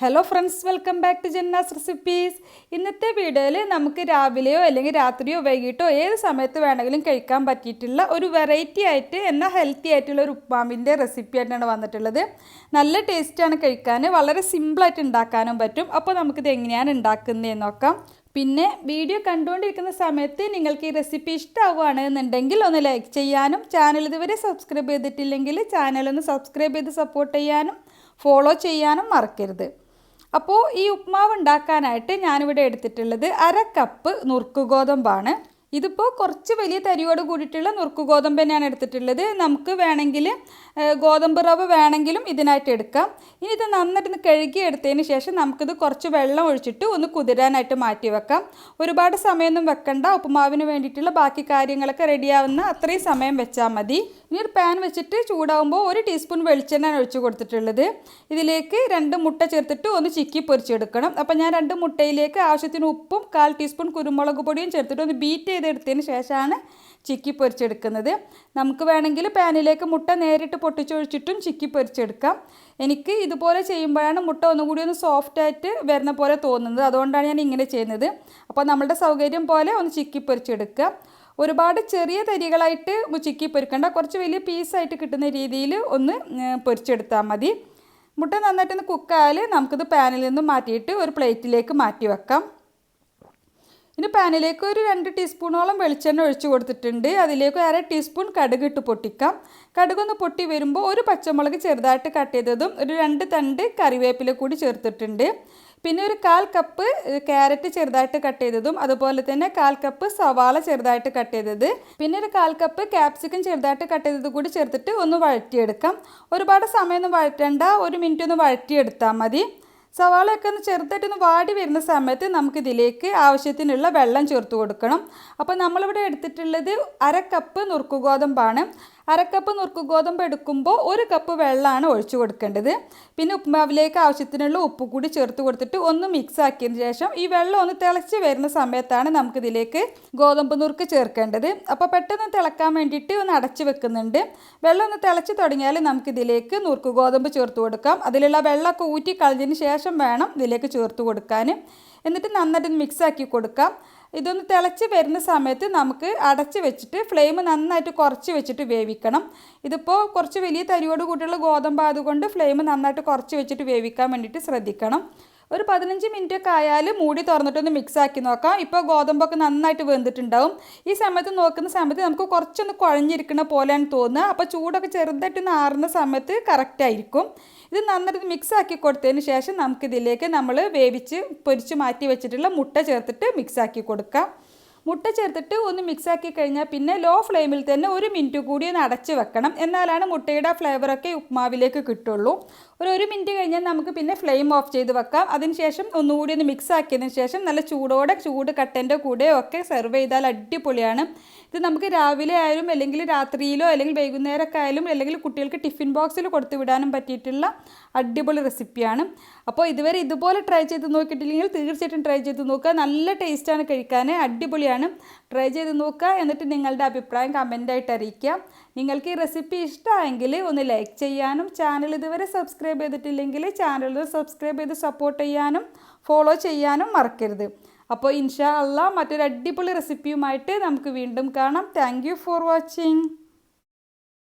Hello friends, welcome back to Janna's recipes. ഇന്നത്തെ വീഡിയോയിൽ നമുക്ക് രാവിലെയോ അല്ലെങ്കിൽ രാത്രിയോ വൈകിട്ടോ ഏത് സമയത്ത് വേണമെങ്കിലും കഴിക്കാൻ പറ്റിയിട്ടുള്ള ഒരു വെറൈറ്റി ആയിട്ട് എന്നാൽ ഹെൽത്തി ആയിട്ടുള്ള ഒരു ഉപ്മാവിൻ്റെ റെസിപ്പി ആയിട്ടാണ് വന്നിട്ടുള്ളത്. നല്ല ടേസ്റ്റാണ് കഴിക്കാൻ, വളരെ സിമ്പിളായിട്ട് ഉണ്ടാക്കാനും പറ്റും. അപ്പോൾ നമുക്കിത് എങ്ങനെയാണ് ഉണ്ടാക്കുന്നതെന്ന് നോക്കാം. പിന്നെ വീഡിയോ കണ്ടുകൊണ്ടിരിക്കുന്ന സമയത്ത് നിങ്ങൾക്ക് ഈ റെസിപ്പി ഇഷ്ടമാവുകയാണെന്നുണ്ടെങ്കിൽ ഒന്ന് ലൈക്ക് ചെയ്യാനും ചാനൽ ഇതുവരെ സബ്സ്ക്രൈബ് ചെയ്തിട്ടില്ലെങ്കിൽ ചാനലൊന്ന് സബ്സ്ക്രൈബ് ചെയ്ത് സപ്പോർട്ട് ചെയ്യാനും ഫോളോ ചെയ്യാനും മറക്കരുത്. അപ്പോൾ ഈ ഉപ്മാവ് ഉണ്ടാക്കാനായിട്ട് ഞാനിവിടെ എടുത്തിട്ടുള്ളത് 1/2 കപ്പ് നുറുക്ക് ഗോതമ്പാണ്. ഇതിപ്പോൾ കുറച്ച് വലിയ തരിയോട് കൂടിയിട്ടുള്ള നുറുക്ക് ഗോതമ്പ് തന്നെയാണ് എടുത്തിട്ടുള്ളത്. നമുക്ക് വേണമെങ്കിൽ ഗോതമ്പ് റവ വേണമെങ്കിലും ഇതിനായിട്ട് എടുക്കാം. ഇനി ഇത് നന്നായിട്ട് കഴുകി എടുത്തതിന് ശേഷം നമുക്കിത് കുറച്ച് വെള്ളം ഒഴിച്ചിട്ട് ഒന്ന് കുതിരാനായിട്ട് മാറ്റി വെക്കാം. ഒരുപാട് സമയമൊന്നും വെക്കണ്ട. ഉപ്പുമാവിന് വേണ്ടിയിട്ടുള്ള ബാക്കി കാര്യങ്ങളൊക്കെ റെഡിയാവുന്ന അത്രയും സമയം വെച്ചാൽ മതി. ഇനി ഒരു പാൻ വെച്ചിട്ട് ചൂടാകുമ്പോൾ 1 ടീസ്പൂൺ വെളിച്ചെണ്ണയാണ് ഒഴിച്ച് കൊടുത്തിട്ടുള്ളത്. ഇതിലേക്ക് 2 മുട്ട ചേർത്തിട്ട് ഒന്ന് ചിക്കി പൊരിച്ചെടുക്കണം. അപ്പോൾ ഞാൻ 2 മുട്ടയിലേക്ക് ആവശ്യത്തിന് ഉപ്പും 1/4 ടീസ്പൂൺ കുരുമുളക് പൊടിയും ചേർത്തിട്ട് ഒന്ന് ബീറ്റ് ചെയ്തെടുത്തതിന് ശേഷമാണ് ചിക്കി പൊരിച്ചെടുക്കുന്നത്. നമുക്ക് വേണമെങ്കിൽ പാനിലേക്ക് മുട്ട നേരിട്ട് പൊട്ടിച്ചൊഴിച്ചിട്ടും ചിക്കി പൊരിച്ചെടുക്കാം. എനിക്ക് ഇതുപോലെ ചെയ്യുമ്പോഴാണ് മുട്ട ഒന്നുകൂടി ഒന്ന് സോഫ്റ്റായിട്ട് വരുന്ന പോലെ തോന്നുന്നത്. അതുകൊണ്ടാണ് ഞാൻ ഇങ്ങനെ ചെയ്യുന്നത്. അപ്പോൾ നമ്മുടെ സൗകര്യം പോലെ ഒന്ന് ചിക്കി പൊരിച്ചെടുക്കുക. ഒരുപാട് ചെറിയ തരികളായിട്ട് ചിക്കി പൊരിക്കേണ്ട, കുറച്ച് വലിയ പീസായിട്ട് കിട്ടുന്ന രീതിയിൽ ഒന്ന് പൊരിച്ചെടുത്താൽ മതി. മുട്ട നന്നായിട്ടൊന്ന് കുക്കായാൽ നമുക്കിത് പാനിൽ നിന്ന് മാറ്റിയിട്ട് ഒരു പ്ലേറ്റിലേക്ക് മാറ്റി വെക്കാം. ഇനി പാനിലേക്ക് ഒരു 2 ടീസ്പൂണോളം വെളിച്ചെണ്ണ ഒഴിച്ച് കൊടുത്തിട്ടുണ്ട്. അതിലേക്ക് 1/2 ടീസ്പൂൺ കടുക് ഇട്ട് പൊട്ടിക്കാം. കടുകൊന്ന് പൊട്ടി വരുമ്പോൾ ഒരു പച്ചമുളക് ചെറുതായിട്ട് കട്ട് ചെയ്തതും ഒരു 2 തണ്ട് കറിവേപ്പില കൂടി ചേർത്തിട്ടുണ്ട്. പിന്നെ ഒരു 1/4 കപ്പ് ക്യാരറ്റ് ചെറുതായിട്ട് കട്ട് ചെയ്തതും അതുപോലെ തന്നെ 1/4 കപ്പ് സവാള ചെറുതായിട്ട് കട്ട് ചെയ്തത്, പിന്നെ ഒരു 1/4 കപ്പ് ക്യാപ്സിക്കം ചെറുതായിട്ട് കട്ട് ചെയ്തത് കൂടി ചേർത്തിട്ട് ഒന്ന് വഴറ്റിയെടുക്കാം. ഒരുപാട് സമയമൊന്നും വഴറ്റേണ്ട, 1 മിനിറ്റ് ഒന്ന് വഴറ്റിയെടുത്താൽ മതി. സവാളയൊക്കെ ഒന്ന് ചെറുതായിട്ടൊന്ന് വാടി വരുന്ന സമയത്ത് നമുക്കിതിലേക്ക് ആവശ്യത്തിനുള്ള വെള്ളം ചേർത്ത് കൊടുക്കണം. അപ്പോൾ നമ്മളിവിടെ എടുത്തിട്ടുള്ളത് 1/2 കപ്പ് നുറുക്ക് ഗോതമ്പാണ്. 1/2 കപ്പ് നുറുക്ക് ഗോതമ്പ് എടുക്കുമ്പോൾ 1 കപ്പ് വെള്ളമാണ് ഒഴിച്ചു കൊടുക്കേണ്ടത്. പിന്നെ ഉപ്പുമാവിലേക്ക് ആവശ്യത്തിനുള്ള ഉപ്പ് കൂടി ചേർത്ത് കൊടുത്തിട്ട് ഒന്ന് മിക്സ് ആക്കിയതിന് ശേഷം ഈ വെള്ളം ഒന്ന് തിളച്ച് വരുന്ന സമയത്താണ് നമുക്കിതിലേക്ക് ഗോതമ്പ് നുറുക്ക് ചേർക്കേണ്ടത്. അപ്പോൾ പെട്ടെന്ന് തിളക്കാൻ വേണ്ടിയിട്ട് ഒന്ന് അടച്ച് വെക്കുന്നുണ്ട്. വെള്ളം ഒന്ന് തിളച്ച് തുടങ്ങിയാൽ നമുക്കിതിലേക്ക് നുറുക്ക് ഗോതമ്പ് ചേർത്ത് കൊടുക്കാം. അതിലുള്ള വെള്ളമൊക്കെ ഊറ്റി കളഞ്ഞതിന് ശേഷം വേണം ഇതിലേക്ക് ചേർത്ത് കൊടുക്കാൻ. എന്നിട്ട് നന്നായിട്ട് മിക്സ് ആക്കി കൊടുക്കാം. ഇതൊന്ന് തിളച്ച് വരുന്ന സമയത്ത് നമുക്ക് അടച്ച് വെച്ചിട്ട് ഫ്ലെയിം നന്നായിട്ട് കുറച്ച് വെച്ചിട്ട് വേവിക്കണം. ഇതിപ്പോൾ കുറച്ച് വലിയ തരിയോട് കൂട്ടിയുള്ള ഗോതമ്പ് ആയതുകൊണ്ട് ഫ്ലെയിം നന്നായിട്ട് കുറച്ച് വെച്ചിട്ട് വേവിക്കാൻ വേണ്ടിയിട്ട് ശ്രദ്ധിക്കണം. ഒരു 15 മിനിറ്റ് ഒക്കെ ആയാൽ മൂടി തുറന്നിട്ടൊന്ന് മിക്സ് ആക്കി നോക്കാം. ഇപ്പോൾ ഗോതമ്പൊക്കെ നന്നായിട്ട് വെന്തിട്ടുണ്ടാവും. ഈ സമയത്ത് നോക്കുന്ന സമയത്ത് നമുക്ക് കുറച്ചൊന്ന് കുഴഞ്ഞിരിക്കുന്ന പോലെയാണ് തോന്നുക. അപ്പോൾ ചൂടൊക്കെ ചെറുതായിട്ടൊന്ന് ആറുന്ന സമയത്ത് കറക്റ്റായിരിക്കും. ഇത് നന്നായിട്ട് മിക്സ് ആക്കി കൊടുത്തതിന് ശേഷം നമുക്കിതിലേക്ക് നമ്മൾ വേവിച്ച് പൊരിച്ച് മാറ്റി വെച്ചിട്ടുള്ള മുട്ട ചേർത്തിട്ട് മിക്സ് ആക്കി കൊടുക്കാം. മുട്ട ചേർത്തിട്ട് ഒന്ന് മിക്സാക്കി കഴിഞ്ഞാൽ പിന്നെ ലോ ഫ്ലെയിമിൽ തന്നെ 1 മിനിറ്റ് കൂടി ഒന്ന് അടച്ച് വെക്കണം. എന്നാലാണ് മുട്ടയുടെ ഫ്ലേവറൊക്കെ ഉപ്മാവിലേക്ക് കിട്ടുള്ളൂ. ഒരു 1 മിനിറ്റ് കഴിഞ്ഞാൽ നമുക്ക് പിന്നെ ഫ്ലെയിം ഓഫ് ചെയ്ത് വെക്കാം. അതിനുശേഷം ഒന്നുകൂടി ഒന്ന് മിക്സ് ആക്കിയതിന് ശേഷം നല്ല ചൂട് കട്ടൻ്റെ കൂടെയോ ഒക്കെ സെർവ് ചെയ്താൽ അടിപൊളിയാണ്. ഇത് നമുക്ക് രാവിലെ ആയാലും അല്ലെങ്കിൽ രാത്രിയിലോ അല്ലെങ്കിൽ വൈകുന്നേരമൊക്കെ ആയാലും അല്ലെങ്കിൽ കുട്ടികൾക്ക് ടിഫിൻ ബോക്സിൽ കൊടുത്തു വിടാനും പറ്റിയിട്ടുള്ള അടിപൊളി റെസിപ്പിയാണ്. അപ്പോൾ ഇതുവരെ ഇതുപോലെ ട്രൈ ചെയ്ത് നോക്കിയിട്ടില്ലെങ്കിൽ തീർച്ചയായിട്ടും ട്രൈ ചെയ്ത് നോക്കുക. നല്ല ടേസ്റ്റാണ് കഴിക്കാൻ, അടിപൊളിയാണ്. ട്രൈ ചെയ്ത് നോക്കുക. എന്നിട്ട് നിങ്ങളുടെ അഭിപ്രായം കമൻ്റായിട്ട് അറിയിക്കുക. നിങ്ങൾക്ക് ഈ റെസിപ്പി ഇഷ്ടമായെങ്കിൽ ഒന്ന് ലൈക്ക് ചെയ്യാനും ചാനൽ ഇതുവരെ സബ്സ്ക്രൈബ് ചെയ്തിട്ടില്ലെങ്കിൽ ചാനൽ സബ്സ്ക്രൈബ് ചെയ്ത് സപ്പോർട്ട് ചെയ്യാനും ഫോളോ ചെയ്യാനും മറക്കരുത്. അപ്പോൾ ഇൻഷാ അള്ളാ മറ്റൊരു അടിപൊളി റെസിപ്പിയുമായിട്ട് നമുക്ക് വീണ്ടും കാണാം. Thank you for watching.